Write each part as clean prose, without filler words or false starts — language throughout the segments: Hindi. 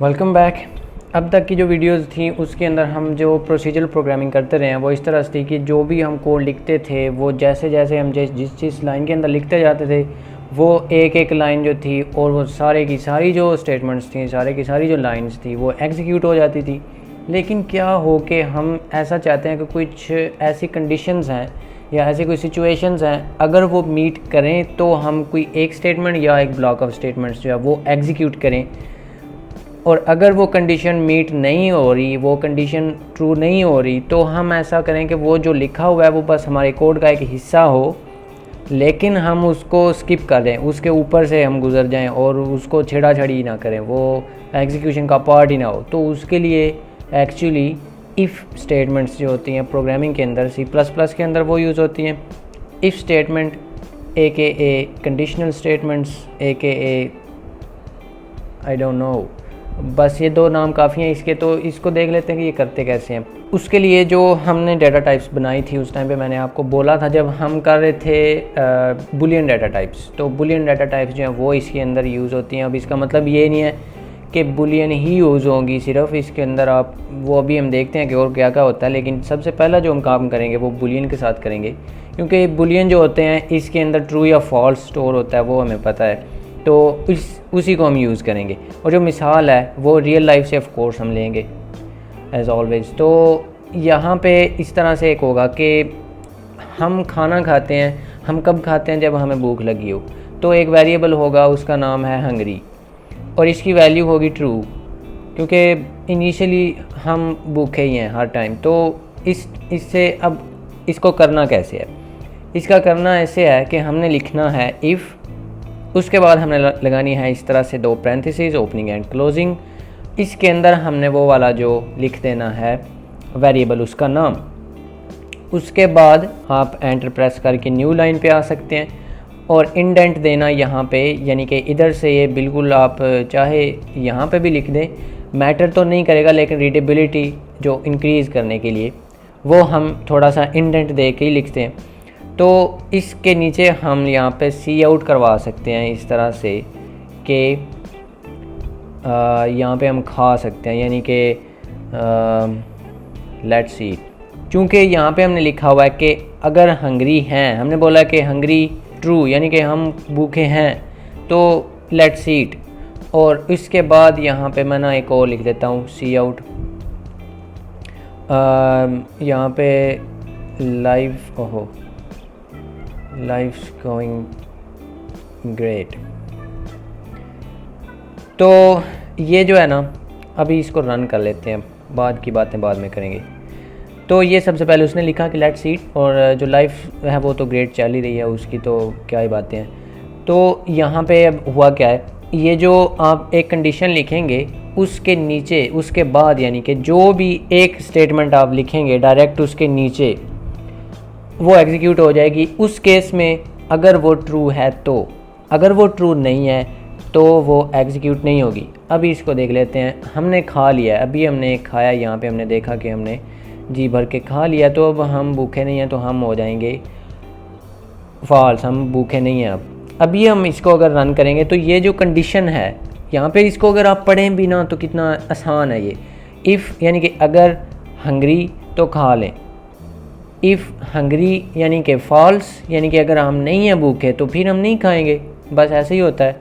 Welcome back. अब तक की जो वीडियोस थी उसके अंदर हम जो प्रोसीजरल प्रोग्रामिंग करते रहे हैं वो इस तरह से थी कि जो भी हम कोड लिखते थे वो जैसे जैसे हम जिस लाइन के अंदर लिखते जाते थे वो एक एक लाइन जो थी और वो सारे की सारी जो स्टेटमेंट्स थी, सारे की सारी जो लाइंस थी वो एग्जीक्यूट हो जाती थी। लेकिन क्या हो कि हम ऐसा चाहते हैं कि कुछ ऐसी कंडीशंस हैं या ऐसी कोई सिचुएशंस हैं, अगर वो मीट करें तो हम कोई एक स्टेटमेंट या एक ब्लॉक ऑफ स्टेटमेंट्स जो है वो एग्जीक्यूट करें, और अगर वो कंडीशन मीट नहीं हो रही, वो कंडीशन ट्रू नहीं हो रही, तो हम ऐसा करें कि वो जो लिखा हुआ है वो बस हमारे कोड का एक हिस्सा हो, लेकिन हम उसको स्किप कर दें, उसके ऊपर से हम गुजर जाएं और उसको छेड़ा छड़ी ना करें, वो एग्जीक्यूशन का पार्ट ही ना हो। तो उसके लिए एक्चुअली इफ़ स्टेटमेंट्स जो होती हैं प्रोग्रामिंग के अंदर, C++ के अंदर वो यूज़ होती हैं। If statement AKA conditional statements AKA I don't know, बस ये दो नाम काफ़ी हैं इसके। तो इसको देख लेते हैं कि ये करते कैसे हैं। उसके लिए जो हमने डाटा टाइप्स बनाई थी उस टाइम पे मैंने आपको बोला था जब हम कर रहे थे बुलियन डाटा टाइप्स, तो बुलियन डाटा टाइप्स जो हैं वो इसके अंदर यूज़ होती हैं। अब इसका मतलब ये नहीं है कि बुलियन ही यूज़ होंगी सिर्फ इसके अंदर, आप वो अभी हम देखते हैं कि और क्या क्या होता है। लेकिन सबसे पहला जो हम काम करेंगे वो बुलियन के साथ करेंगे, क्योंकि बुलियन जो होते हैं इसके अंदर ट्रू या फॉल्स स्टोर होता है, वो हमें पता है, तो उसी को हम यूज़ करेंगे। और जो मिसाल है वो रियल लाइफ से ऑफ कोर्स हम लेंगे एज़ ऑलवेज। तो यहाँ पे इस तरह से एक होगा कि हम खाना खाते हैं, हम कब खाते हैं, जब हमें भूख लगी हो। तो एक वेरिएबल होगा, उसका नाम है हंगरी, और इसकी वैल्यू होगी ट्रू, क्योंकि इनिशियली हम भूखे ही हैं हर टाइम। तो इससे अब इसको करना कैसे है, इसका करना ऐसे है कि हमने लिखना है इफ़, उसके बाद हमने लगानी है इस तरह से दो पैरेंथेसिस ओपनिंग एंड क्लोजिंग। इसके अंदर हमने वो वाला जो लिख देना है वेरिएबल, उसका नाम। उसके बाद आप एंटर प्रेस करके न्यू लाइन पे आ सकते हैं और इंडेंट देना यहाँ पे, यानी कि इधर से ये बिल्कुल आप चाहे यहाँ पे भी लिख दें, मैटर तो नहीं करेगा, लेकिन रीडेबिलिटी जो इंक्रीज़ करने के लिए वो हम थोड़ा सा इंडेंट दे के ही लिखते हैं। तो इसके नीचे हम यहाँ पे सी आउट करवा सकते हैं इस तरह से कि यहाँ पे हम खा सकते हैं, यानी कि लेट्स सी, चूँकि यहाँ पे हमने लिखा हुआ है कि अगर हंगरी हैं, हमने बोला कि हंगरी ट्रू, यानी कि हम भूखे हैं, तो लेट्स ईट। और इसके बाद यहाँ पे मैं ना एक और लिख देता हूँ सी आउट, यहाँ पे लाइफ्स गोइंग ग्रेट। तो ये जो है ना, अभी इसको रन कर लेते हैं, बाद की बातें बाद में करेंगे। तो ये सबसे पहले उसने लिखा कि लेट्स ईट, और जो लाइफ है वो तो ग्रेट चल ही रही है उसकी, तो क्या ही बातें हैं। तो यहाँ पे अब हुआ क्या है, ये जो आप एक कंडीशन लिखेंगे उसके नीचे, उसके बाद, यानी कि जो भी एक स्टेटमेंट आप लिखेंगे डायरेक्ट उसके नीचे वो एग्जीक्यूट हो जाएगी। उस केस में अगर वो ट्रू है तो, अगर वो ट्रू नहीं है तो वो एग्जीक्यूट नहीं होगी। अभी इसको देख लेते हैं। हमने खा लिया है, अभी हमने खाया, यहाँ पे हमने देखा कि हमने जी भर के खा लिया, तो अब हम भूखे नहीं हैं, तो हम हो जाएंगे फॉल्स, हम भूखे नहीं हैं। अब अभी हम इसको अगर रन करेंगे तो ये जो कंडीशन है यहाँ पे, इसको अगर आप पढ़ें भी ना तो कितना आसान है ये। इफ़ यानी कि अगर हंगरी तो खा लें, इफ़ हंगरी यानी कि फॉल्स, यानी कि अगर हम नहीं हैं भूखे तो फिर हम नहीं खाएंगे, बस ऐसे ही होता है।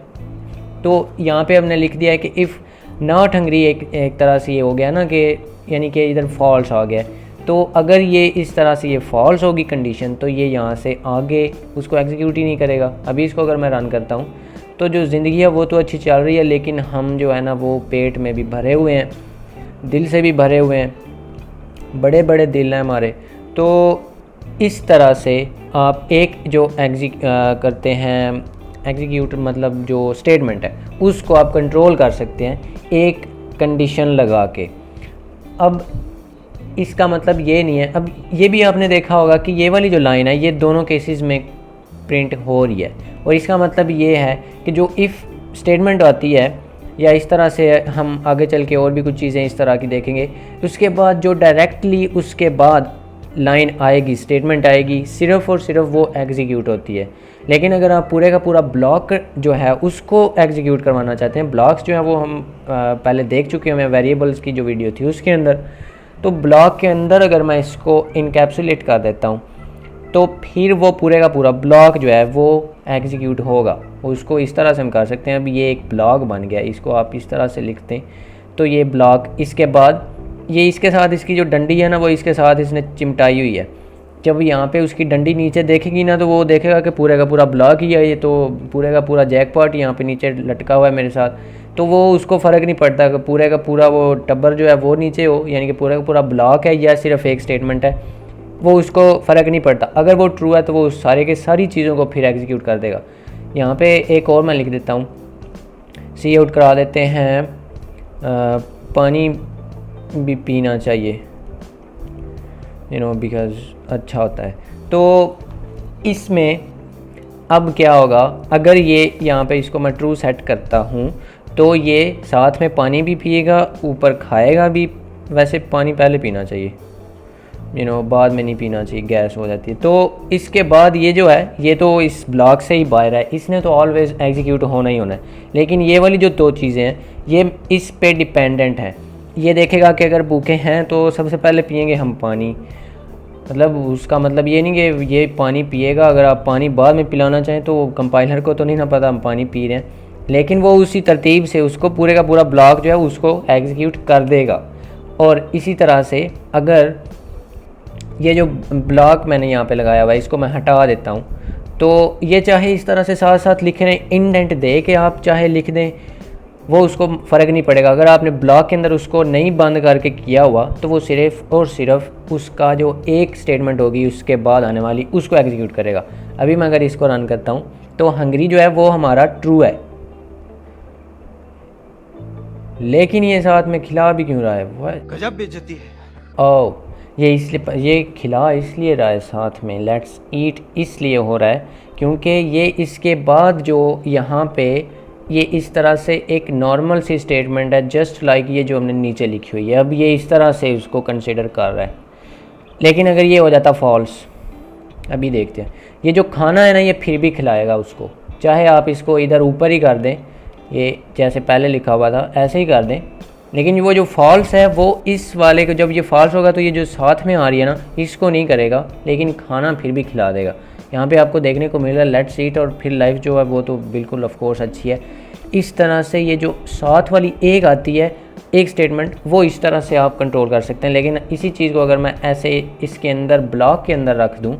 तो यहाँ पे हमने लिख दिया है कि इफ़ नॉट हंगरी, एक तरह से ये हो गया ना कि यानी कि इधर फॉल्स आ गया। तो अगर ये इस तरह से ये फॉल्स होगी कंडीशन, तो ये यहाँ से आगे उसको एग्जीक्यूट ही नहीं करेगा। अभी इसको अगर मैं रन करता हूँ तो जो ज़िंदगी है वो तो अच्छी चल रही है, लेकिन हम जो है ना वो पेट में भी भरे हुए हैं, दिल से भी भरे हुए हैं, बड़े बड़े दिल हैं हमारे। तो इस तरह से आप एक जो करते हैं एग्जीक्यूट, मतलब जो स्टेटमेंट है उसको आप कंट्रोल कर सकते हैं एक कंडीशन लगा के। अब इसका मतलब ये नहीं है, अब ये भी आपने देखा होगा कि ये वाली जो लाइन है ये दोनों केसेस में प्रिंट हो रही है, और इसका मतलब ये है कि जो इफ़ स्टेटमेंट आती है, या इस तरह से हम आगे चल के और भी कुछ चीज़ें इस तरह की देखेंगे, उसके बाद जो डायरेक्टली उसके बाद लाइन आएगी, स्टेटमेंट आएगी, सिर्फ़ और सिर्फ वो एग्जीक्यूट होती है। लेकिन अगर आप पूरे का पूरा ब्लॉक जो है उसको एग्जीक्यूट करवाना चाहते हैं, ब्लॉक्स जो हैं वो हम पहले देख चुके हैं वेरिएबल्स की जो वीडियो थी उसके अंदर। तो ब्लॉक के अंदर अगर मैं इसको इनकैप्सुलेट कर देता हूँ तो फिर वो पूरे का पूरा ब्लॉक जो है वो एग्जीक्यूट होगा। उसको इस तरह से हम कर सकते हैं। अब ये एक ब्लॉक बन गया, इसको आप इस तरह से लिखते हैं तो ये ब्लॉक, इसके बाद ये इसके साथ इसकी जो डंडी है ना वो इसके साथ इसने चिमटाई हुई है। जब यहाँ पे उसकी डंडी नीचे देखेगी ना तो वो देखेगा कि पूरे का पूरा ब्लॉक ही है, ये तो पूरे का पूरा जैकपॉट यहाँ पे नीचे लटका हुआ है मेरे साथ। तो वो उसको फ़र्क नहीं पड़ता कि पूरे का पूरा वो टब्बर जो है वो नीचे हो, यानी कि पूरा का पूरा ब्लॉक है या सिर्फ एक स्टेटमेंट है, वो उसको फ़र्क नहीं पड़ता। अगर वो ट्रू है तो वो सारे के सारी चीज़ों को फिर एग्जीक्यूट कर देगा। यहाँ पे एक और मैं लिख देता हूँ, सी आउट करा देते हैं, पानी भी पीना चाहिए, बिकॉज़ अच्छा होता है। तो इसमें अब क्या होगा, अगर ये यहाँ पे इसको मैं ट्रू सेट करता हूँ तो ये साथ में पानी भी पिएगा, ऊपर खाएगा भी। वैसे पानी पहले पीना चाहिए, बाद में नहीं पीना चाहिए, गैस हो जाती है। तो इसके बाद ये जो है ये तो इस ब्लॉक से ही बाहर है, इसने तो ऑलवेज़ एग्जीक्यूट होना ही होना है। लेकिन ये वाली जो दो चीज़ें हैं ये इस पे डिपेंडेंट हैं। ये देखेगा कि अगर भूखे हैं तो सबसे पहले पिएंगे हम पानी, मतलब उसका मतलब ये नहीं कि ये पानी पिएगा, अगर आप पानी बाद में पिलाना चाहें तो कंपाइलर को तो नहीं ना पता हम पानी पी रहे हैं, लेकिन वो उसी तरतीब से उसको पूरे का पूरा ब्लॉक जो है उसको एग्जीक्यूट कर देगा। और इसी तरह से अगर ये जो ब्लॉक मैंने यहाँ पे लगाया हुआ है इसको मैं हटा देता हूँ तो ये चाहे इस तरह से साथ साथ लिख रहे हैं, इंडेंट दे के आप चाहे लिख दें, वो उसको फ़र्क नहीं पड़ेगा। अगर आपने ब्लॉक के अंदर उसको नहीं बंद करके किया हुआ तो वो सिर्फ और सिर्फ उसका जो एक स्टेटमेंट होगी उसके बाद आने वाली उसको एग्जीक्यूट करेगा। अभी मैं अगर इसको रन करता हूँ तो हंगरी जो है वो हमारा ट्रू है, लेकिन ये साथ में खिला भी क्यों रहा है, वो गजब बेइज्जती है। ओह, ये इसलिए ये खिला इसलिए रहा है साथ में, लेट्स ईट इसलिए हो रहा है क्योंकि ये इसके बाद जो यहाँ पे ये इस तरह से एक नॉर्मल सी स्टेटमेंट है, जस्ट लाइक ये जो हमने नीचे लिखी हुई है। अब ये इस तरह से उसको कंसिडर कर रहा है। लेकिन अगर ये हो जाता फॉल्स, अभी देखते हैं, ये जो खाना है ना ये फिर भी खिलाएगा उसको, चाहे आप इसको इधर ऊपर ही कर दें, ये जैसे पहले लिखा हुआ था ऐसे ही कर दें। लेकिन वो जो फॉल्स है वो इस वाले को, जब ये फॉल्स होगा तो ये जो साथ में आ रही है ना इसको नहीं करेगा, लेकिन खाना फिर भी खिला देगा। यहाँ पे आपको देखने को मिल रहा है लेट्स ईट, और फिर लाइफ जो है वो तो बिल्कुल ऑफ कोर्स अच्छी है। इस तरह से ये जो साथ वाली एक आती है एक स्टेटमेंट, वो इस तरह से आप कंट्रोल कर सकते हैं। लेकिन इसी चीज़ को अगर मैं ऐसे इसके अंदर ब्लॉक के अंदर रख दूँ,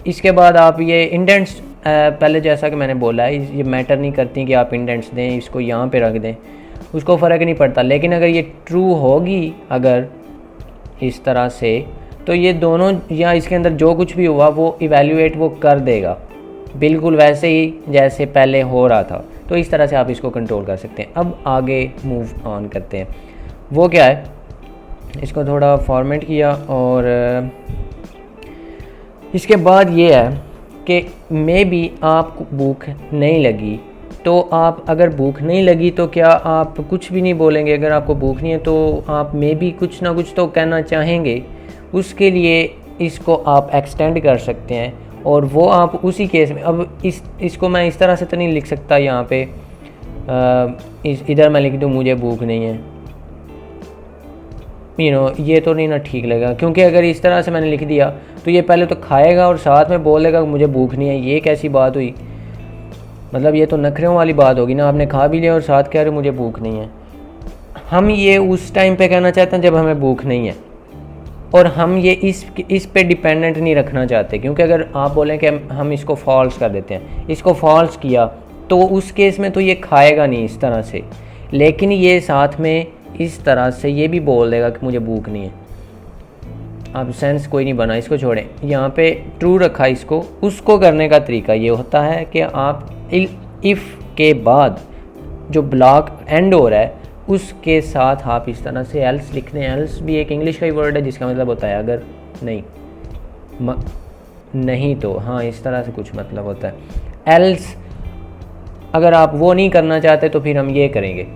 इसके बाद आप ये इंडेंट्स, पहले जैसा कि मैंने बोला है ये मैटर नहीं करती कि आप इंडेंट्स दें, इसको यहाँ पे रख दें, उसको फ़र्क नहीं पड़ता। लेकिन अगर ये ट्रू होगी अगर इस तरह से, तो ये दोनों या इसके अंदर जो कुछ भी हुआ वो इवैल्यूएट वो कर देगा, बिल्कुल वैसे ही जैसे पहले हो रहा था। तो इस तरह से आप इसको कंट्रोल कर सकते हैं। अब आगे मूव ऑन करते हैं, वो क्या है, इसको थोड़ा फॉर्मेट किया और इसके बाद ये है कि मे बी आपको भूख नहीं लगी, तो आप अगर भूख नहीं लगी तो क्या आप कुछ भी नहीं बोलेंगे? अगर आपको भूख नहीं है तो आप मे बी कुछ ना कुछ तो कहना चाहेंगे। उसके लिए इसको आप एक्सटेंड कर सकते हैं और वो आप उसी केस में, अब इसको मैं इस तरह से तो नहीं लिख सकता यहाँ पे, इधर मैं लिख दूँ मुझे भूख नहीं है, ये तो नहीं ना ठीक लगेगा, क्योंकि अगर इस तरह से मैंने लिख दिया तो ये पहले तो खाएगा और साथ में बोलेगा मुझे भूख नहीं है। ये कैसी बात हुई, मतलब ये तो नखरों वाली बात होगी ना, आपने खा भी लिया और साथ कह रहे मुझे भूख नहीं है। हम ये उस टाइम पे कहना चाहते हैं जब हमें भूख नहीं है, और हम ये इस पे डिपेंडेंट नहीं रखना चाहते, क्योंकि अगर आप बोलें कि हम इसको फॉल्स कर देते हैं, इसको फॉल्स किया तो उस केस में तो ये खाएगा नहीं इस तरह से, लेकिन ये साथ में इस तरह से ये भी बोल देगा कि मुझे भूख नहीं है। अब सेंस कोई नहीं बना, इसको छोड़ें। यहाँ पे ट्रू रखा इसको, उसको करने का तरीका ये होता है कि आप इफ़ के बाद जो ब्लॉक एंड हो रहा है उसके साथ आप इस तरह से एल्स लिख दें। एल्स भी एक इंग्लिश का ही वर्ड है जिसका मतलब होता है अगर नहीं, नहीं तो हाँ, इस तरह से कुछ मतलब होता है एल्स। अगर आप वो नहीं करना चाहते तो फिर हम ये करेंगे,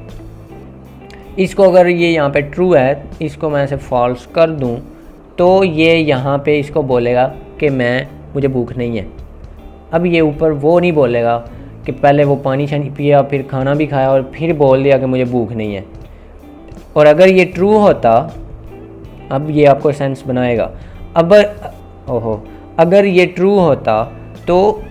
इसको अगर ये यहाँ पे ट्रू है, इसको मैं ऐसे फॉल्स कर दूँ तो ये यहाँ पे इसको बोलेगा कि मुझे भूख नहीं है। अब ये ऊपर वो नहीं बोलेगा कि पहले वो पानी शानी पिया, फिर खाना भी खाया और फिर बोल दिया कि मुझे भूख नहीं है। और अगर ये ट्रू होता, अब ये आपको सेंस बनाएगा। अब अगर ये ट्रू होता तो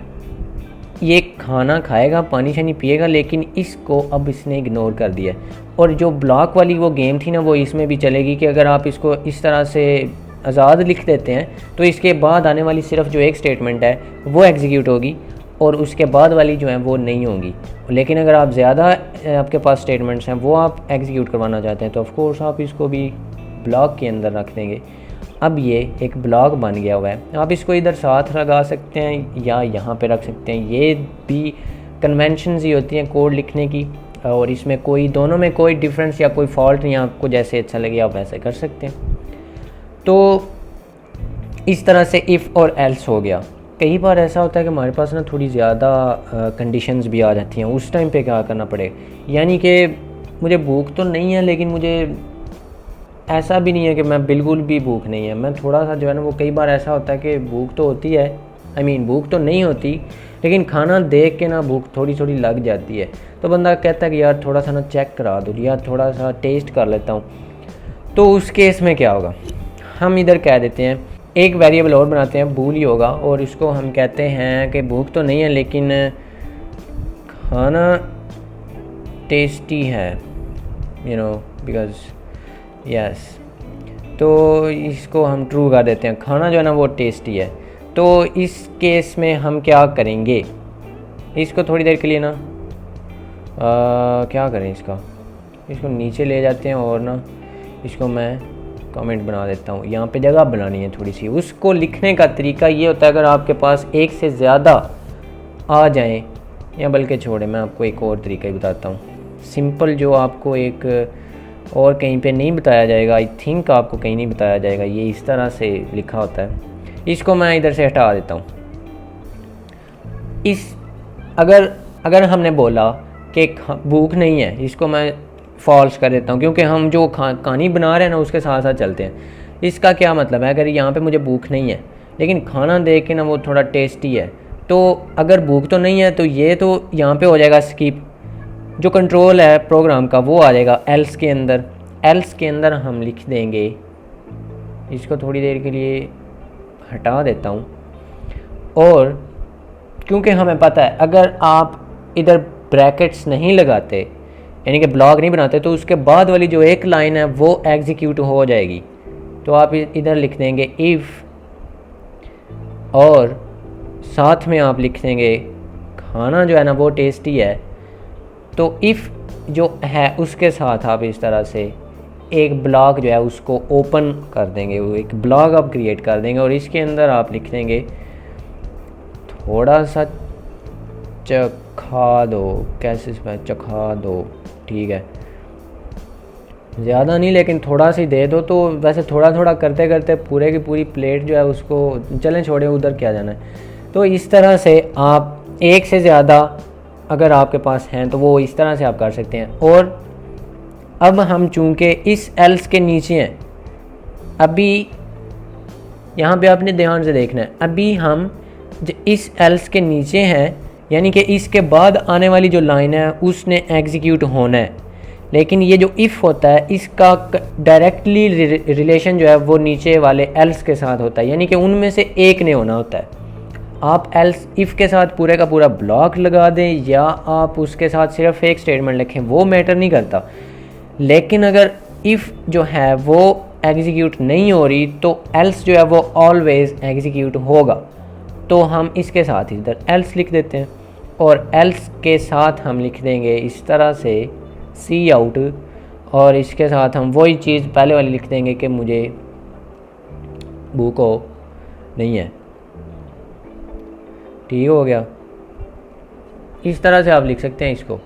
ये खाना खाएगा, पानी शानी पिएगा, लेकिन इसको अब इसने इग्नोर कर दिया। और जो ब्लॉक वाली वो गेम थी ना, वो इसमें भी चलेगी कि अगर आप इसको इस तरह से आज़ाद लिख देते हैं तो इसके बाद आने वाली सिर्फ जो एक स्टेटमेंट है वो एग्जीक्यूट होगी और उसके बाद वाली जो है वो नहीं होंगी। लेकिन अगर आप ज़्यादा आपके पास स्टेटमेंट्स हैं वो आप एग्जीक्यूट करवाना चाहते हैं तो ऑफ कोर्स आप इसको भी ब्लॉक के अंदर रख देंगे। अब ये एक ब्लॉक बन गया हुआ है। आप इसको इधर साथ लगा सकते हैं या यहाँ पे रख सकते हैं। ये भी कन्वेंशंस ही होती हैं कोड लिखने की, और इसमें कोई दोनों में कोई डिफरेंस या कोई फॉल्ट नहीं। आपको जैसे अच्छा लगे आप वैसे कर सकते हैं। तो इस तरह से इफ़ और एल्स हो गया। कई बार ऐसा होता है कि हमारे पास ना थोड़ी ज़्यादा कंडीशंस भी आ जाती हैं, उस टाइम पे क्या करना पड़ेगा। यानी कि मुझे भूख तो नहीं है, लेकिन मुझे ऐसा भी नहीं है कि मैं बिल्कुल भी भूख नहीं है, मैं थोड़ा सा जो है ना, वो कई बार ऐसा होता है कि भूख तो होती है, भूख तो नहीं होती, लेकिन खाना देख के ना भूख थोड़ी थोड़ी लग जाती है। तो बंदा कहता है कि यार थोड़ा सा ना चेक करा दो, या थोड़ा सा टेस्ट कर लेता हूँ। तो उस केस में क्या होगा, हम इधर कह देते हैं, एक वेरिएबल और बनाते हैं, भूल ही होगा, और इसको हम कहते हैं कि भूख तो नहीं है लेकिन खाना टेस्टी है, बिकॉज यस। तो इसको हम ट्रू कर देते हैं, खाना जो है ना वो टेस्टी है। तो इस केस में हम क्या करेंगे, इसको थोड़ी देर के लिए ना क्या करें, इसको नीचे ले जाते हैं और ना इसको मैं कमेंट बना देता हूँ। यहाँ पे जगह बनानी है थोड़ी सी। उसको लिखने का तरीका ये होता है, अगर आपके पास एक से ज़्यादा आ जाएं, या बल्कि छोड़े, मैं आपको एक और तरीका ही बताता हूँ सिंपल, जो आपको एक और कहीं पे नहीं बताया जाएगा। आई थिंक आपको कहीं नहीं बताया जाएगा। ये इस तरह से लिखा होता है, इसको मैं इधर से हटा देता हूँ। अगर हमने बोला कि भूख नहीं है, इसको मैं फॉल्स कर देता हूँ, क्योंकि हम जो कहानी बना रहे हैं ना उसके साथ साथ चलते हैं। इसका क्या मतलब है, अगर यहाँ पे मुझे भूख नहीं है लेकिन खाना देख के ना वो थोड़ा टेस्टी है, तो अगर भूख तो नहीं है तो ये तो यहाँ पे हो जाएगा स्किप। जो कंट्रोल है प्रोग्राम का वो आ जाएगा एल्स के अंदर। एल्स के अंदर हम लिख देंगे, इसको थोड़ी देर के लिए हटा देता हूँ। और क्योंकि हमें पता है अगर आप इधर ब्रैकेट्स नहीं लगाते, यानी कि ब्लॉक नहीं बनाते, तो उसके बाद वाली जो एक लाइन है वो एग्जीक्यूट हो जाएगी। तो आप इधर लिख देंगे इफ़, और साथ में आप लिख देंगे खाना जो है ना वो टेस्टी है। तो इफ़ जो है उसके साथ आप इस तरह से एक ब्लॉक जो है उसको ओपन कर देंगे, वो एक ब्लॉक आप क्रिएट कर देंगे, और इसके अंदर आप लिख देंगे थोड़ा सा चखा दो। कैसे चखा दो, ठीक है, ज़्यादा नहीं लेकिन थोड़ा सी दे दो। तो वैसे थोड़ा थोड़ा करते करते पूरे की पूरी प्लेट जो है उसको चलें छोड़े, उधर क्या जाना है। तो इस तरह से आप एक से ज़्यादा अगर आपके पास हैं तो वो इस तरह से आप कर सकते हैं। और अब हम चूँकि इस एल्स के नीचे हैं, अभी यहाँ पे आपने ध्यान से देखना है, अभी हम इस एल्स के नीचे हैं, यानी कि इसके बाद आने वाली जो लाइन है उसने एग्जीक्यूट होना है। लेकिन ये जो इफ़ होता है इसका डायरेक्टली रिलेशन जो है वो नीचे वाले एल्स के साथ होता है, यानी कि उनमें से एक ने होना होता है। आप एल्स इफ़ के साथ पूरे का पूरा ब्लॉक लगा दें या आप उसके साथ सिर्फ एक स्टेटमेंट लिखें, वो मैटर नहीं करता। लेकिन अगर इफ़ जो है वो एग्जीक्यूट नहीं हो रही तो एल्स जो है वो ऑलवेज़ एग्जीक्यूट होगा। तो हम इसके साथ इधर एल्स लिख देते हैं, और एल्स के साथ हम लिख देंगे इस तरह से सी आउट, और इसके साथ हम वही चीज़ पहले वाली लिख देंगे कि मुझे भूख नहीं है। ठीक हो गया। इस तरह से आप लिख सकते हैं इसको,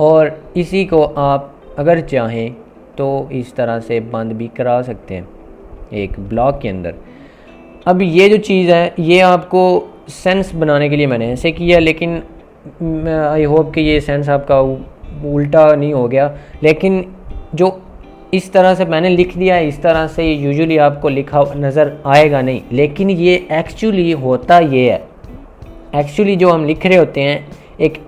और इसी को आप अगर चाहें तो इस तरह से बंद भी करा सकते हैं एक ब्लॉक के अंदर। अब ये जो चीज़ है ये आपको सेंस बनाने के लिए मैंने ऐसे किया, लेकिन आई होप कि ये सेंस आपका उल्टा नहीं हो गया। लेकिन जो इस तरह से मैंने लिख दिया है, इस तरह से यूजुअली आपको लिखा नज़र आएगा नहीं, लेकिन ये एक्चुअली होता ये है। एक्चुअली जो हम लिख रहे होते हैं एक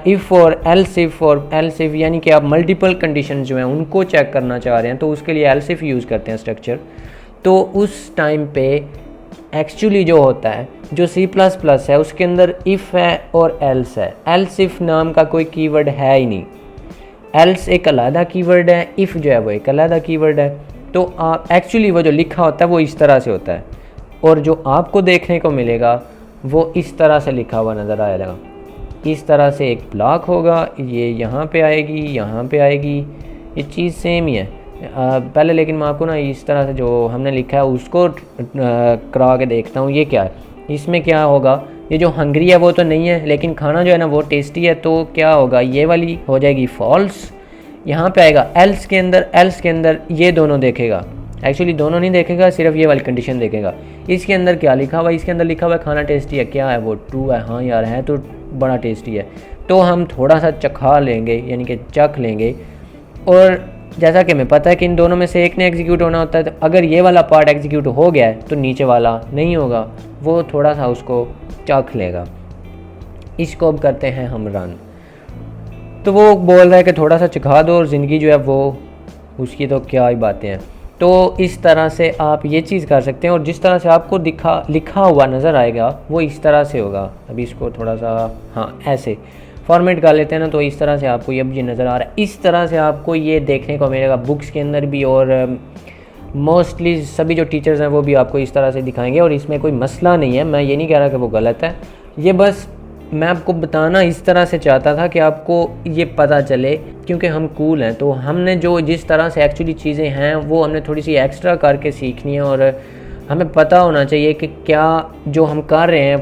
इफ़ और एल्स इफ़ यानी कि आप मल्टीपल कंडीशन जो हैं उनको चेक करना चाह रहे हैं तो उसके लिए एल्स इफ़ यूज़ करते हैं स्ट्रक्चर। तो उस टाइम पे एक्चुअली जो होता है जो C++ है उसके अंदर इफ़ है और एल्स है। एल्स इफ़ नाम का कोई कीवर्ड है ही नहीं, एल्स एक अलग कीवर्ड है, इफ़ जो है वो एक अलग कीवर्ड है। तो आप एक्चुअली वो जो लिखा होता है वो इस तरह से होता है और जो आपको देखने को मिलेगा वो इस तरह से लिखा हुआ नज़र आएगा। इस तरह से एक ब्लॉक होगा, ये यहाँ पे आएगी, यहाँ पे आएगी, ये चीज़ सेम ही है। पहले लेकिन मैं आपको ना इस तरह से जो हमने लिखा है उसको करा के देखता हूँ ये क्या है। इसमें क्या होगा, ये जो हंग्री है वो तो नहीं है लेकिन खाना जो है ना वो टेस्टी है। तो क्या होगा, ये वाली हो जाएगी फॉल्स, यहाँ पे आएगा एल्स के अंदर ये दोनों देखेगा। एक्चुअली दोनों नहीं देखेगा, सिर्फ ये वाली कंडीशन देखेगा। इसके अंदर क्या लिखा हुआ है, इसके अंदर लिखा हुआ है खाना टेस्टी है। क्या है वो, ट्रू है। हाँ यार है तो बड़ा टेस्टी है। तो हम थोड़ा सा चखा लेंगे यानी कि चख लेंगे और जैसा कि हमें पता है कि इन दोनों में से एक ने एग्जीक्यूट होना होता है। तो अगर ये वाला पार्ट एग्जीक्यूट हो गया है तो नीचे वाला नहीं होगा, वो थोड़ा सा उसको चख लेगा। इसको अब करते हैं हम रन। तो वो बोल रहा है कि थोड़ा सा चखा दो और ज़िंदगी जो है वो उसकी तो क्या ही बातें हैं। तो इस तरह से आप ये चीज़ कर सकते हैं और जिस तरह से आपको लिखा हुआ नज़र आएगा वो इस तरह से होगा। अभी इसको थोड़ा सा हाँ ऐसे फॉर्मेट कर लेते हैं ना, तो इस तरह से आपको ये नज़र आ रहा है। इस तरह से आपको ये देखने को मिलेगा बुक्स के अंदर भी और मोस्टली सभी जो टीचर्स हैं वो भी आपको इस तरह से दिखाएंगे। और इसमें कोई मसला नहीं है, मैं ये नहीं कह रहा कि वो गलत है, ये बस मैं आपको बताना इस तरह से चाहता था कि आपको ये पता चले, क्योंकि हम कूल हैं तो हमने जो जिस तरह से एक्चुअली चीज़ें हैं वो हमने थोड़ी सी एक्स्ट्रा करके सीखनी है और हमें पता होना चाहिए कि क्या जो हम कर रहे हैं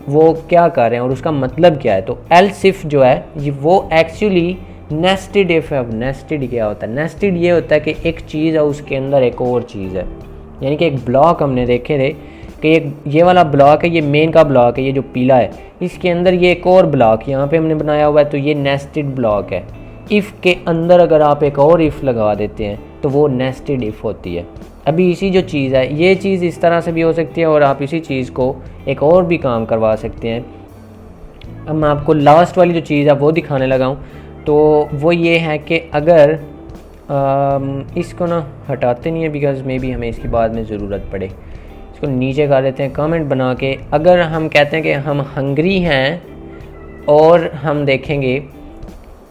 वो क्या कर रहे हैं और उसका मतलब क्या है। तो एल्स इफ जो है वो एक्चुअली नेस्टेड इफ है। नेस्टेड क्या होता है, नेस्टेड ये होता है कि एक चीज़ है उसके अंदर एक और चीज़ है। यानी कि एक ब्लॉक हमने देखे थे कि एक ये वाला ब्लॉक है, ये मेन का ब्लॉक है, ये जो पीला है इसके अंदर ये एक और ब्लॉक यहाँ पे हमने बनाया हुआ है, तो ये नेस्टेड ब्लॉक है। इफ़ के अंदर अगर आप एक और इफ़ लगा देते हैं तो वो नेस्टेड इफ़ होती है। अभी इसी जो चीज़ है ये चीज़ इस तरह से भी हो सकती है और आप इसी चीज़ को एक और भी काम करवा सकते हैं। अब मैं आपको लास्ट वाली जो चीज़ है वो दिखाने लगा हूँ। तो वो ये है कि अगर इसको ना हटाते नहीं है बिकॉज मे बी हमें इसकी बाद में ज़रूरत पड़े, इसको नीचे कर देते हैं कमेंट बना के। अगर हम कहते हैं कि हम हंग्री हैं और हम देखेंगे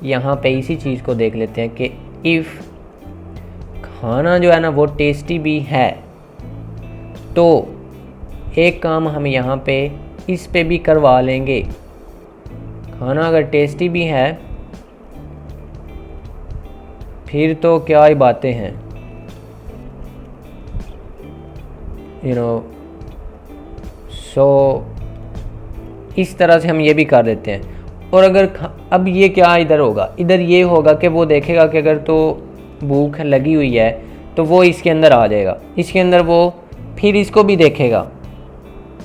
यहाँ पे इसी चीज़ को देख लेते हैं कि इफ़ खाना जो है ना वो टेस्टी भी है तो एक काम हम यहाँ पे इस पे भी करवा लेंगे। खाना अगर टेस्टी भी है फिर तो क्या ही बातें हैं, यू नो। सो इस तरह से हम ये भी कर देते हैं। और अगर अब ये क्या इधर होगा, इधर ये होगा कि वो देखेगा कि अगर तो भूख लगी हुई है तो वो इसके अंदर आ जाएगा, इसके अंदर वो फिर इसको भी देखेगा,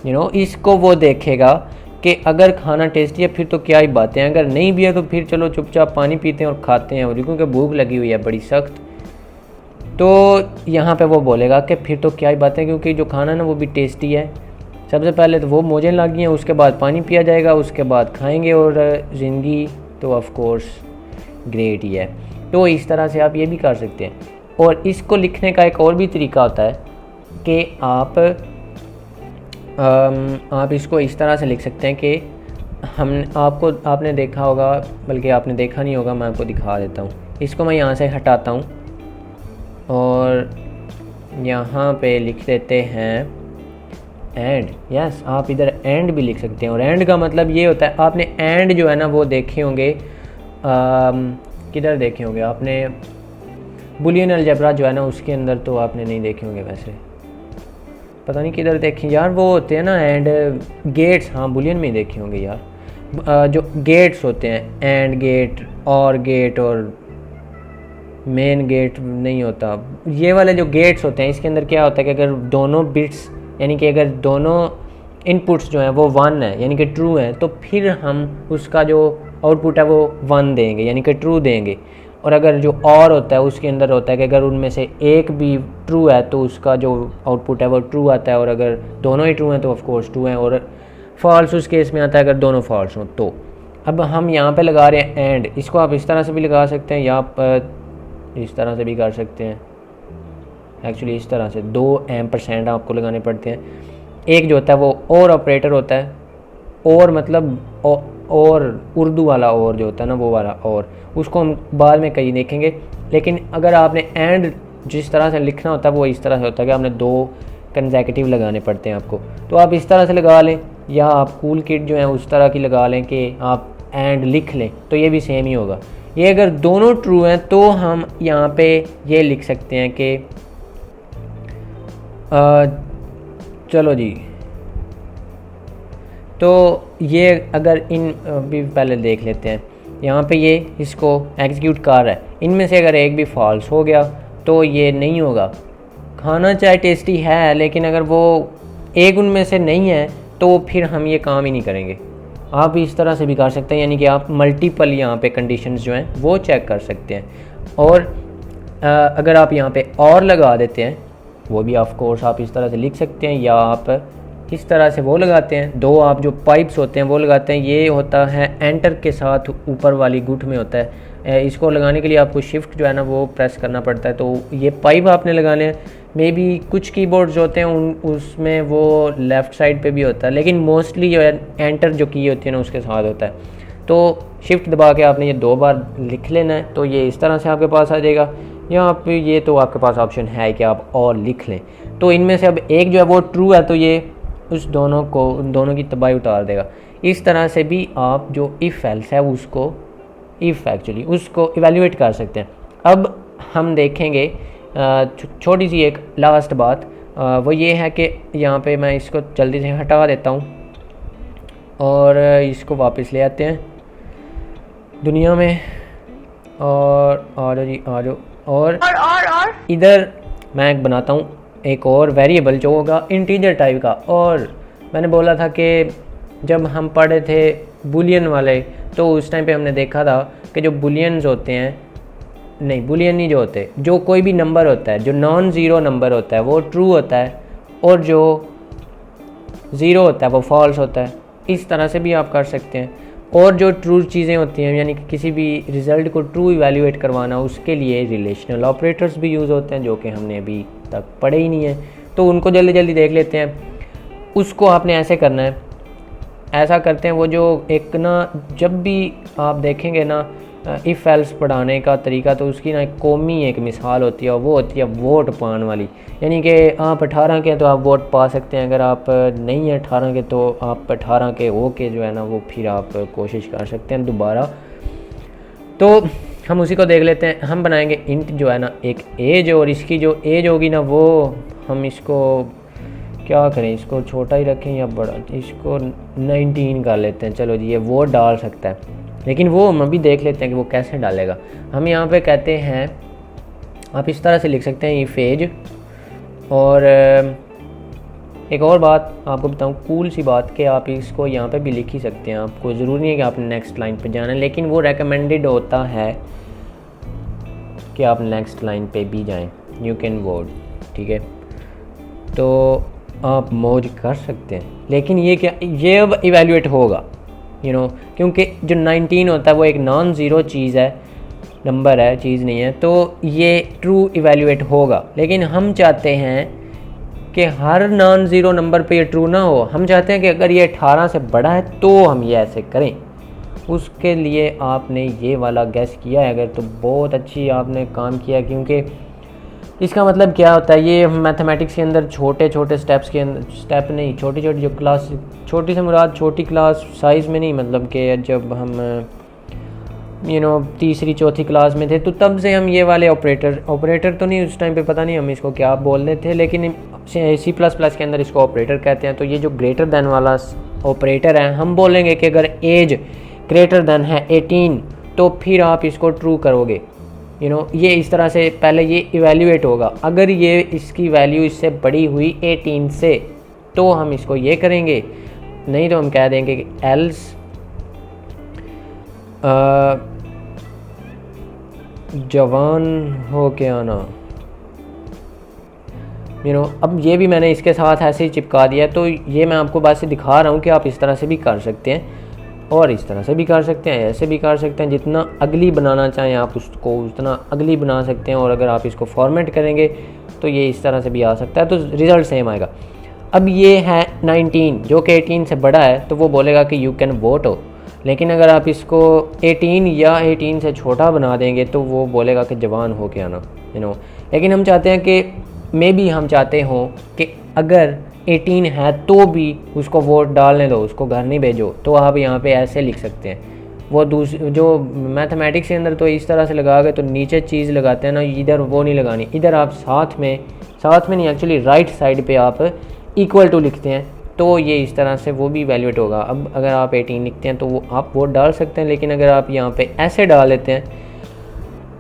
यू नो, इसको वो देखेगा कि अगर खाना टेस्टी है फिर तो क्या ही बातें हैं, अगर नहीं भी है तो फिर चलो चुपचाप पानी पीते हैं और खाते हैं, और क्योंकि भूख लगी हुई है बड़ी सख्त। तो यहाँ पे वो बोलेगा कि फिर तो क्या ही बातें हैं क्योंकि जो खाना ना वो भी टेस्टी है। सबसे पहले तो वो मौजें लगी हैं, उसके बाद पानी पिया जाएगा, उसके बाद खाएंगे और ज़िंदगी तो ऑफ कोर्स ग्रेट ही है। तो इस तरह से आप ये भी कर सकते हैं। और इसको लिखने का एक और भी तरीका होता है कि आप इसको इस तरह से लिख सकते हैं कि आपने देखा होगा, बल्कि आपने देखा नहीं होगा, मैं आपको दिखा देता हूँ। इसको मैं यहाँ से हटाता हूँ और यहाँ पे लिख देते हैं एंड। यस, आप इधर एंड भी लिख सकते हैं। और एंड का मतलब ये होता है, आपने एंड जो है ना वो देखे होंगे, किधर देखे होंगे आपने, बुलियन अलजेब्रा जो है ना उसके अंदर तो आपने नहीं देखे होंगे, वैसे पता नहीं किधर देखे यार, वो होते हैं ना एंड गेट्स, हाँ बुलियन में देखे होंगे यार। जो गेट्स होते हैं, एंड गेट और गेट और मेन गेट नहीं होता, ये वाले जो गेट्स होते हैं इसके अंदर क्या होता है कि अगर दोनों बिट्स यानी कि अगर दोनों इनपुट्स जो हैं वो 1 है यानी कि ट्रू है, तो फिर हम उसका जो आउटपुट है वो 1 देंगे यानी कि ट्रू देंगे। और अगर जो और होता है उसके अंदर होता है कि अगर उनमें से एक भी ट्रू है तो उसका जो आउटपुट है वो ट्रू आता है, और अगर दोनों ही ट्रू हैं तो ऑफ कोर्स ट्रू हैं। और फॉल्स उस केस में आता है अगर दोनों फॉल्स हों तो। अब हम यहाँ पे लगा रहे हैं एंड, इसको आप इस तरह से भी लगा सकते हैं या आप इस तरह से भी कर सकते हैं। एक्चुअली इस तरह से 2% आपको लगाने पड़ते हैं। एक जो होता है वो और ऑपरेटर होता है, और मतलब और उर्दू वाला और जो होता है ना वो वाला, और उसको हम बाद में कहीं देखेंगे। लेकिन अगर आपने एंड जिस तरह से लिखना होता है वो इस तरह से होता है कि आपने 2 कंसेक्यूटिव लगाने पड़ते हैं आपको। तो आप इस तरह से लगा लें या आप कूल किट जो है उस तरह की लगा लें कि आप एंड लिख लें, तो ये भी सेम ही होगा। ये अगर दोनों ट्रू हैं तो हम यहाँ पे ये लिख सकते हैं कि चलो जी, तो ये अगर इन भी पहले देख लेते हैं। यहाँ पे ये इसको एग्जीक्यूट कर रहा है, इनमें से अगर एक भी फॉल्स हो गया तो ये नहीं होगा। खाना चाहे टेस्टी है लेकिन अगर वो एक उनमें से नहीं है तो फिर हम ये काम ही नहीं करेंगे। आप इस तरह से भी कर सकते हैं, यानी कि आप मल्टीपल यहाँ पे कंडीशंस जो हैं वो चेक कर सकते हैं। और अगर आप यहाँ पे और लगा देते हैं वो भी ऑफ कोर्स आप इस तरह से लिख सकते हैं, या आप इस तरह से वो लगाते हैं। 2 आप जो पाइप्स होते हैं वो लगाते हैं, ये होता है एंटर के साथ ऊपर वाली गुट में होता है। इसको लगाने के लिए आपको शिफ्ट जो है ना वो प्रेस करना पड़ता है। तो ये पाइप आपने लगाने हैं। मे बी कुछ कीबोर्ड्स होते हैं उसमें वो लेफ़्ट साइड पे भी होता है, लेकिन मोस्टली जो है एंटर जो की होती है ना उसके साथ होता है। तो शिफ्ट दबा के आपने ये 2 बार लिख लेना है, तो ये इस तरह से आपके पास आ जाएगा। यहाँ पे ये तो आपके पास ऑप्शन है कि आप और लिख लें। तो इनमें से अब एक जो है वो ट्रू है, तो ये उन दोनों की तबाही उतार देगा। इस तरह से भी आप जो इफ़ एल्स है उसको इवेल्युएट कर सकते हैं। अब हम देखेंगे छोटी सी एक लास्ट बात, वो ये है कि यहाँ पे मैं इसको जल्दी से हटा देता हूँ और इसको वापस ले आते हैं दुनिया में। और आ जाओ जी, आ जाओ। और इधर मैं एक बनाता हूँ एक और वेरिएबल जो होगा इंटीजर टाइप का। और मैंने बोला था कि जब हम पढ़े थे बुलियन वाले तो उस टाइम पे हमने देखा था कि जो बुलियंस होते हैं, नहीं बुलियन नहीं जो होते, जो कोई भी नंबर होता है जो नॉन ज़ीरो नंबर होता है वो ट्रू होता है, और जो ज़ीरो होता है वो फॉल्स होता है। इस तरह से भी आप कर सकते हैं। और जो ट्रू चीज़ें होती हैं, यानी कि किसी भी रिज़ल्ट को ट्रू इवैल्यूएट करवाना, उसके लिए रिलेशनल ऑपरेटर्स भी यूज़ होते हैं जो कि हमने अभी तक पढ़े ही नहीं है। तो उनको जल्दी जल्दी देख लेते हैं। उसको आपने ऐसे करना है, ऐसा करते हैं वो जो एक ना, जब भी आप देखेंगे ना इफ़ एल्स पढ़ाने का तरीका, तो उसकी ना एक कौमी एक मिसाल होती है, और वो होती है वोट पाने वाली। यानी कि आप 18 के तो आप वोट पा सकते हैं, अगर आप नहीं है 18 के तो आप 18 के हो के जो है ना वो फिर आप कोशिश कर सकते हैं दोबारा। तो हम उसी को देख लेते हैं। हम बनाएंगे इंट जो है ना एक एज, और इसकी जो एज होगी ना वो हम इसको क्या करें, इसको छोटा ही रखें या बड़ा, इसको 19 कर लेते हैं। चलो जी, ये वो डाल सकता है, लेकिन वो हम अभी देख लेते हैं कि वो कैसे डालेगा। हम यहाँ पे कहते हैं, आप इस तरह से लिख सकते हैं इफ एज। और एक और बात आपको बताऊँ, कूल सी बात, कि आप इसको यहाँ पे भी लिख ही सकते हैं। आपको ज़रूरी नहीं है कि आपने नेक्स्ट लाइन पे जाना है, लेकिन वो रेकमेंडेड होता है कि आप नेक्स्ट लाइन पे भी जाएं। यू कैन वोट, ठीक है, तो आप मौज कर सकते हैं। लेकिन ये क्या, ये अब इवैल्यूएट होगा क्योंकि जो 19 होता है वो एक नॉन ज़ीरो चीज़ है, नंबर है, चीज़ नहीं है, तो ये ट्रू इवैल्यूएट होगा। लेकिन हम चाहते हैं कि हर नॉन ज़ीरो नंबर पे ये ट्रू ना हो। हम चाहते हैं कि अगर ये 18 से बड़ा है तो हम ये ऐसे करें। उसके लिए आपने ये वाला गैस किया है अगर, तो बहुत अच्छी आपने काम किया, क्योंकि इसका मतलब क्या होता है, ये मैथमेटिक्स के अंदर छोटे छोटे स्टेप्स के अंदर, स्टेप नहीं, छोटी छोटी जो क्लास, छोटी से मुराद छोटी क्लास साइज़ में नहीं, मतलब कि जब हम तीसरी चौथी क्लास में थे तो तब से हम ये वाले ऑपरेटर तो नहीं, उस टाइम पे पता नहीं हम इसको क्या बोल रहे थे, लेकिन C++ के अंदर इसको ऑपरेटर कहते हैं। तो ये जो ग्रेटर दैन वाला ऑपरेटर है, हम बोलेंगे कि अगर एज ग्रेटर दैन है 18 तो फिर आप इसको ट्रू करोगे। ये इस तरह से पहले ये इवैल्यूएट होगा। अगर ये इसकी वैल्यू इससे बड़ी हुई 18 से तो हम इसको ये करेंगे, नहीं तो हम कह देंगे कि एल्स जवान हो के आना, अब ये भी मैंने इसके साथ ऐसे ही चिपका दिया। तो ये मैं आपको बात से दिखा रहा हूँ कि आप इस तरह से भी कर सकते हैं और इस तरह से भी कर सकते हैं, ऐसे भी कर सकते हैं। जितना अगली बनाना चाहें आप उसको उतना अगली बना सकते हैं। और अगर आप इसको फॉर्मेट करेंगे तो ये इस तरह से भी आ सकता है, तो रिज़ल्ट सेम आएगा। अब ये है 19 जो कि 18 से बड़ा है, तो वो बोलेगा कि यू कैन वोट हो। लेकिन अगर आप इसको 18 या 18 से छोटा बना देंगे तो वो बोलेगा कि जवान हो के आना। लेकिन हम चाहते हैं कि हम चाहते हो कि अगर 18 है तो भी उसको वोट डालने दो, उसको घर नहीं भेजो। तो आप यहाँ पे ऐसे लिख सकते हैं। वो जो मैथमेटिक्स के अंदर तो इस तरह से लगा के तो नीचे चीज़ लगाते हैं ना, इधर वो नहीं लगानी। इधर आप साथ में नहीं, एक्चुअली राइट साइड पे आप इक्वल टू लिखते हैं, तो ये इस तरह से वो भी वैल्यूएट होगा। अब अगर आप 18 लिखते हैं तो वो आप वोट डाल सकते हैं। लेकिन अगर आप यहाँ पे ऐसे डाल लेते हैं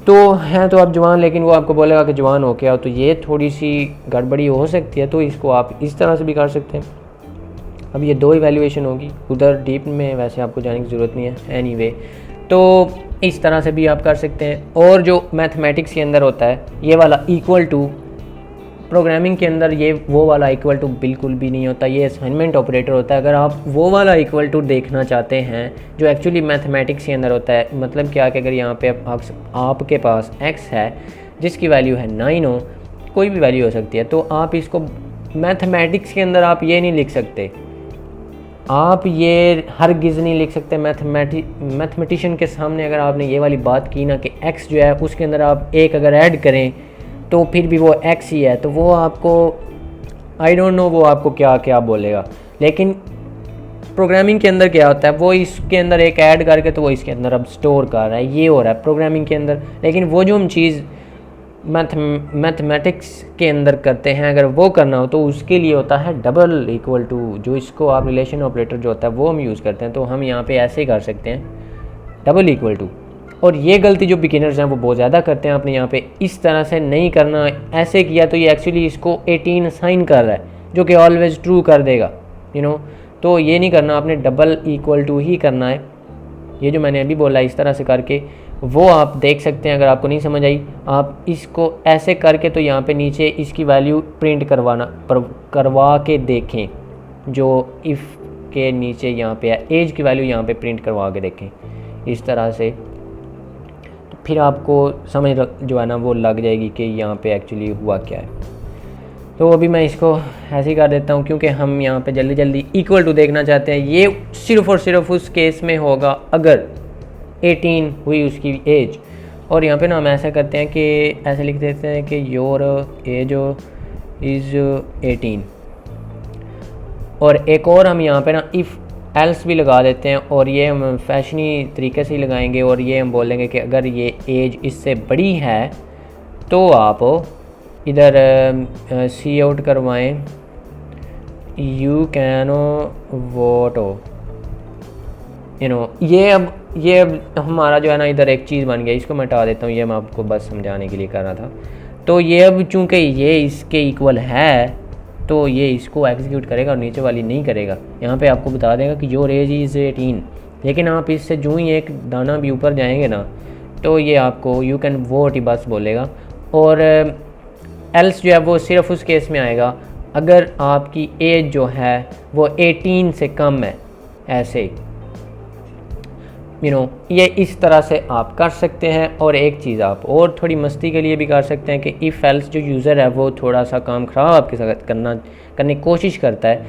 तो आप जवान, लेकिन वो आपको बोलेगा कि जवान हो क्या हो, तो ये थोड़ी सी गड़बड़ी हो सकती है। तो इसको आप इस तरह से भी कर सकते हैं। अब ये 2 इवैल्यूएशन होगी, उधर डीप में वैसे आपको जाने की ज़रूरत नहीं है एनीवे। तो इस तरह से भी आप कर सकते हैं। और जो मैथमेटिक्स के अंदर होता है ये वाला इक्वल टू, प्रोग्रामिंग के अंदर ये वो वाला इक्वल टू बिल्कुल भी नहीं होता, ये असाइनमेंट ऑपरेटर होता है। अगर आप वो वाला इक्वल टू देखना चाहते हैं जो एक्चुअली मैथमेटिक्स के अंदर होता है, मतलब क्या कि अगर यहाँ पे आपके पास x है जिसकी वैल्यू है 9 हो, कोई भी वैल्यू हो सकती है, तो आप इसको मैथमेटिक्स के अंदर आप ये नहीं लिख सकते, आप ये हरगिज़ नहीं लिख सकते। मैथमेटिशियन के सामने अगर आपने ये वाली बात की ना कि x जो है उसके अंदर आप 1 अगर ऐड करें तो फिर भी वो x ही है, तो वो आपको आई डोंट नो वो आपको क्या क्या बोलेगा। लेकिन प्रोग्रामिंग के अंदर क्या होता है, वो इसके अंदर एक ऐड करके तो वो इसके अंदर अब स्टोर कर रहा है, ये हो रहा है प्रोग्रामिंग के अंदर। लेकिन वो जो हम चीज़ मैथमेटिक्स के अंदर करते हैं, अगर वो करना हो तो उसके लिए होता है डबल इक्वल टू, जो इसको आप रिलेशन ऑपरेटर जो होता है वो हम यूज़ करते हैं। तो हम यहाँ पे ऐसे ही कर सकते हैं, डबल इक्वल टू। और ये गलती जो बिगिनर्स हैं वो बहुत ज़्यादा करते हैं, आपने यहाँ पे इस तरह से नहीं करना। ऐसे किया तो ये एक्चुअली इसको 18 साइन कर रहा है, जो कि ऑलवेज ट्रू कर देगा, तो ये नहीं करना, आपने डबल इक्वल टू ही करना है। ये जो मैंने अभी बोला इस तरह से करके वो आप देख सकते हैं। अगर आपको नहीं समझ आई, आप इसको ऐसे करके तो यहाँ पे नीचे इसकी वैल्यू प्रिंट करवा के देखें, जो इफ़ के नीचे यहाँ पे है एज की वैल्यू, यहाँ पे प्रिंट करवा के देखें इस तरह से। तो फिर आपको समझ जो है ना वो लग जाएगी कि यहाँ पे एक्चुअली हुआ क्या है। तो अभी मैं इसको ऐसे ही कर देता हूँ, क्योंकि हम यहाँ पे जल्दी जल्दी इक्वल टू देखना चाहते हैं। ये सिर्फ़ और सिर्फ उस केस में होगा अगर 18 हुई उसकी एज। और यहाँ पे ना हम ऐसा करते हैं कि ऐसे लिख देते हैं कि योर एज इज़ 18। और एक और हम यहाँ पे ना इफ़ एल्स भी लगा देते हैं, और ये हम फैशनी तरीके से ही लगाएंगे। और ये हम बोलेंगे कि अगर ये एज इससे बड़ी है तो आप इधर सी आउट करवाएं, यू कैन वोट हो, ये अब हमारा जो है ना इधर एक चीज़ बन गया। इसको मैं हटा देता हूँ, ये मैं आपको बस समझाने के लिए कर रहा था। तो ये अब चूँकि ये इसके इक्वल है तो ये इसको एग्जीक्यूट करेगा और नीचे वाली नहीं करेगा। यहाँ पे आपको बता देगा कि योर एज इज़ 18। लेकिन आप इससे जो ही एक दाना भी ऊपर जाएंगे ना तो ये आपको यू कैन वोट ही बस बोलेगा। और एल्स जो है वो सिर्फ उस केस में आएगा अगर आपकी एज जो है वो 18 से कम है। ऐसे ये इस तरह से आप कर सकते हैं। और एक चीज़ आप और थोड़ी मस्ती के लिए भी कर सकते हैं कि इफ़ एल्स जो यूज़र है वो थोड़ा सा काम ख़राब आपके साथ करने की कोशिश करता है,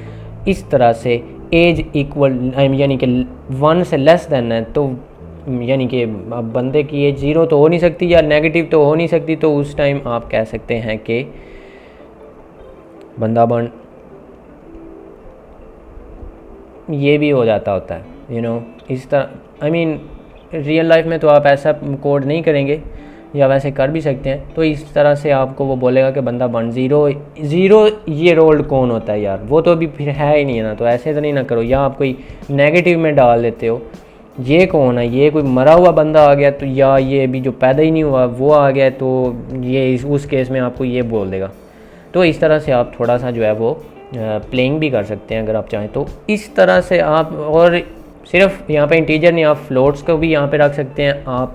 इस तरह से एज इक्वल यानी कि 1 से लेस देन है, तो यानी कि अब बंदे की एज 0 तो हो नहीं सकती या नेगेटिव तो हो नहीं सकती, तो उस टाइम आप कह सकते हैं कि बंदा बन, ये भी हो जाता होता है इस तरह। आई मीन रियल लाइफ में तो आप ऐसा कोड नहीं करेंगे, या वैसे कर भी सकते हैं। तो इस तरह से आपको वो बोलेगा कि बंदा बन 0 ये रोल्ड कौन होता है यार, वो तो अभी फिर है ही नहीं है ना। तो ऐसे तो नहीं ना करो, या आप कोई नेगेटिव में डाल देते हो ये कौन है, ये कोई मरा हुआ बंदा आ गया, तो या ये अभी जो पैदा ही नहीं हुआ वो आ गया, तो ये उस केस में आपको ये बोल देगा। तो इस तरह से आप थोड़ा सा जो है वो प्लेइंग भी कर सकते हैं अगर आप चाहें तो। इस तरह से आप, और सिर्फ यहाँ पे इंटीजर नहीं, आप फ्लोट्स को भी यहाँ पे रख सकते हैं, आप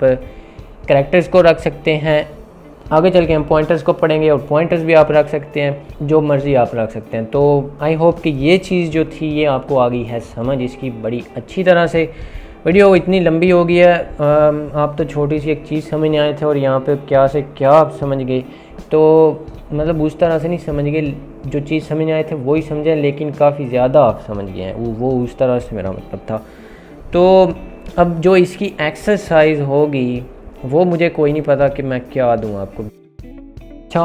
करैक्टर्स को रख सकते हैं। आगे चल के हम पॉइंटर्स को पढ़ेंगे और पॉइंटर्स भी आप रख सकते हैं, जो मर्ज़ी आप रख सकते हैं। तो आई होप कि ये चीज़ जो थी ये आपको आ गई है समझ इसकी बड़ी अच्छी तरह से। वीडियो इतनी लंबी हो गई है, आप तो छोटी सी एक चीज़ समझ आए थे और यहाँ पे क्या से क्या आप समझ गए। तो मतलब उस तरह से नहीं समझ गए, जो चीज़ समझ आए थे वही समझे, लेकिन काफ़ी ज़्यादा आप समझ गए हैं, वो उस तरह से मेरा मतलब था। तो अब जो इसकी एक्सरसाइज होगी वो मुझे कोई नहीं पता कि मैं क्या दूँ आपको। अच्छा,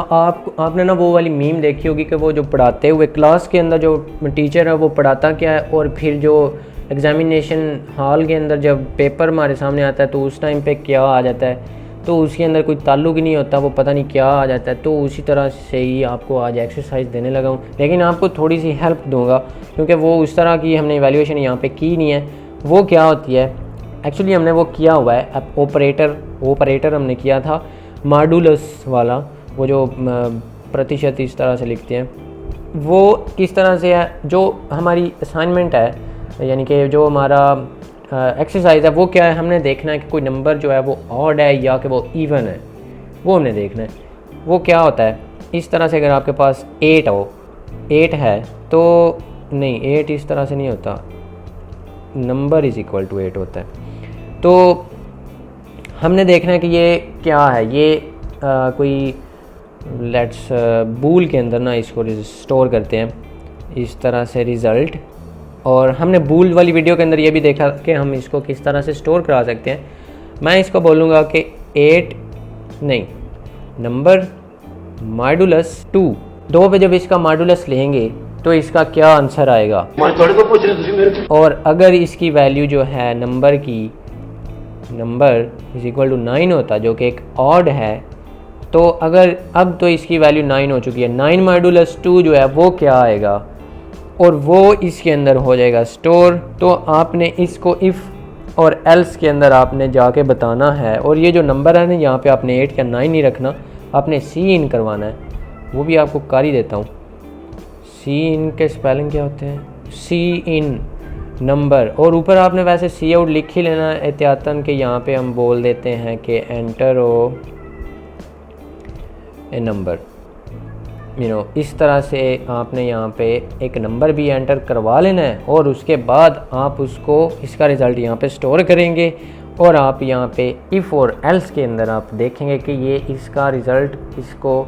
आपने ना वो वाली मीम देखी होगी कि वो जो पढ़ाते हुए क्लास के अंदर जो टीचर है वो पढ़ाता क्या है, और फिर जो एग्ज़ामिनेशन हॉल के अंदर जब पेपर हमारे सामने आता है तो उस टाइम पे क्या आ जाता है, तो उसके अंदर कोई ताल्लुक ही नहीं होता, वो पता नहीं क्या आ जाता है। तो उसी तरह से ही आपको आज एक्सरसाइज देने लगा हूँ, लेकिन आपको थोड़ी सी हेल्प दूंगा क्योंकि वो उस तरह की हमने इवैल्यूएशन यहाँ पे की नहीं है। वो क्या होती है एक्चुअली, हमने वो किया हुआ है अब ऑपरेटर हमने किया था मॉडुलस वाला, वो जो प्रतिशत इस तरह से लिखते हैं, वो किस तरह से है। जो हमारी असाइनमेंट है यानी कि जो हमारा एक्सरसाइज है वो क्या है, हमने देखना है कि कोई नंबर जो है वो ऑड है या कि वो इवन है, वो हमने देखना है। वो क्या होता है इस तरह से, अगर आपके पास 8 है तो नहीं, 8 इस तरह से नहीं होता, नंबर इज़ इक्वल टू 8 होता है। तो हमने देखना है कि ये क्या है, ये कोई लेट्स बूल के अंदर ना इसको स्टोर करते हैं इस तरह से रिज़ल्ट। और हमने बूल वाली वीडियो के अंदर ये भी देखा कि हम इसको किस तरह से स्टोर करा सकते हैं। मैं इसको बोलूँगा कि 8 नहीं, नंबर मॉडुलस 2 पे जब इसका मॉडुलस लेंगे तो इसका क्या आंसर आएगा। और अगर इसकी वैल्यू जो है नंबर इज इक्वल टू 9 होता, जो कि एक ऑड है, तो अगर अब तो इसकी वैल्यू 9 हो चुकी है, 9 मॉडुलस 2 जो है वो क्या आएगा, और वो इसके अंदर हो जाएगा स्टोर। तो आपने इसको इफ़ और एल्स के अंदर आपने जाके बताना है। और ये जो नंबर है ना, यहाँ पे आपने 8 या 9 नहीं रखना, आपने सी इन करवाना है। वो भी आपको कर ही देता हूँ। सी इन के स्पेलिंग क्या होते हैं, सी इन नंबर, और ऊपर आपने वैसे सी आउट लिख ही लेना एहतियातन के यहाँ पे हम बोल देते हैं कि एंटर ओ ए नंबर, इस तरह से आपने यहाँ पे एक नंबर भी एंटर करवा लेना है। और उसके बाद आप उसको इसका रिज़ल्ट यहाँ पे स्टोर करेंगे और आप यहाँ पे इफ़ और एल्स के अंदर आप देखेंगे कि ये इसका रिज़ल्ट इसको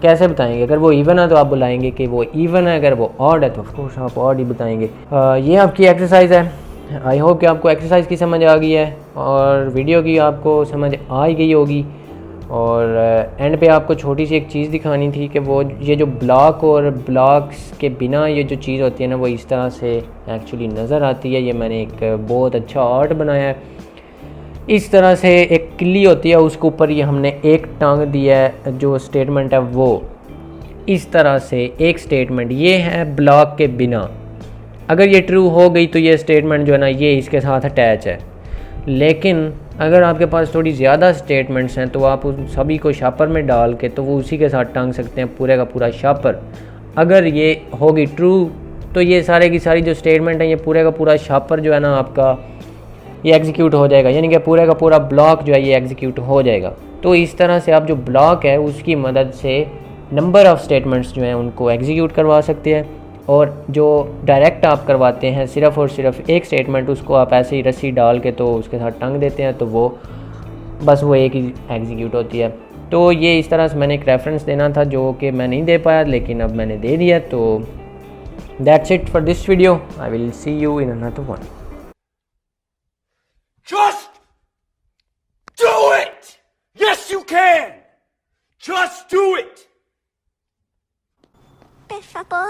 कैसे बताएंगे। अगर वो इवन है तो आप बुलाएंगे कि वो इवन है, अगर वो ऑड है तो ऑफकोर्स आप ऑड ही बताएंगे। ये आपकी एक्सरसाइज है। आई होप कि आपको एक्सरसाइज की समझ आ गई है और वीडियो की आपको समझ आ ही गई होगी। और एंड पे आपको छोटी सी एक चीज़ दिखानी थी कि वो ये जो ब्लॉक और ब्लॉक्स के बिना ये जो चीज़ होती है ना, वो इस तरह से एक्चुअली नज़र आती है। ये मैंने एक बहुत अच्छा आर्ट बनाया है। इस तरह से एक किल्ली होती है, उसके ऊपर ये हमने एक टांग दिया है। जो स्टेटमेंट है वो इस तरह से एक स्टेटमेंट ये है ब्लॉक के बिना। अगर ये ट्रू हो गई तो ये स्टेटमेंट जो है ना ये इसके साथ अटैच है। लेकिन अगर आपके पास थोड़ी ज़्यादा स्टेटमेंट्स हैं तो आप उन सभी को शापर में डाल के तो वो उसी के साथ टांग सकते हैं पूरे का पूरा शापर। अगर ये होगी ट्रू तो ये सारे की सारी जो स्टेटमेंट हैं ये पूरे का पूरा शापर जो है ना आपका ये एग्जीक्यूट हो जाएगा, यानी कि पूरे का पूरा ब्लॉक जो है ये एग्जीक्यूट हो जाएगा। तो इस तरह से आप जो ब्लॉक है उसकी मदद से नंबर ऑफ़ स्टेटमेंट्स जो हैं उनको एग्जीक्यूट करवा सकते हैं। और जो डायरेक्ट आप करवाते हैं सिर्फ़ और सिर्फ एक स्टेटमेंट, उसको आप ऐसे ही रस्सी डाल के तो उसके साथ टंग देते हैं तो वो बस वो एक ही एग्जीक्यूट होती है। तो ये इस तरह से मैंने एक रेफरेंस देना था जो कि मैं नहीं दे पाया, लेकिन अब मैंने दे दिया। तो that's it for this video. I will see you in another one. Just do it! Yes, you can! Just do it! Por favor.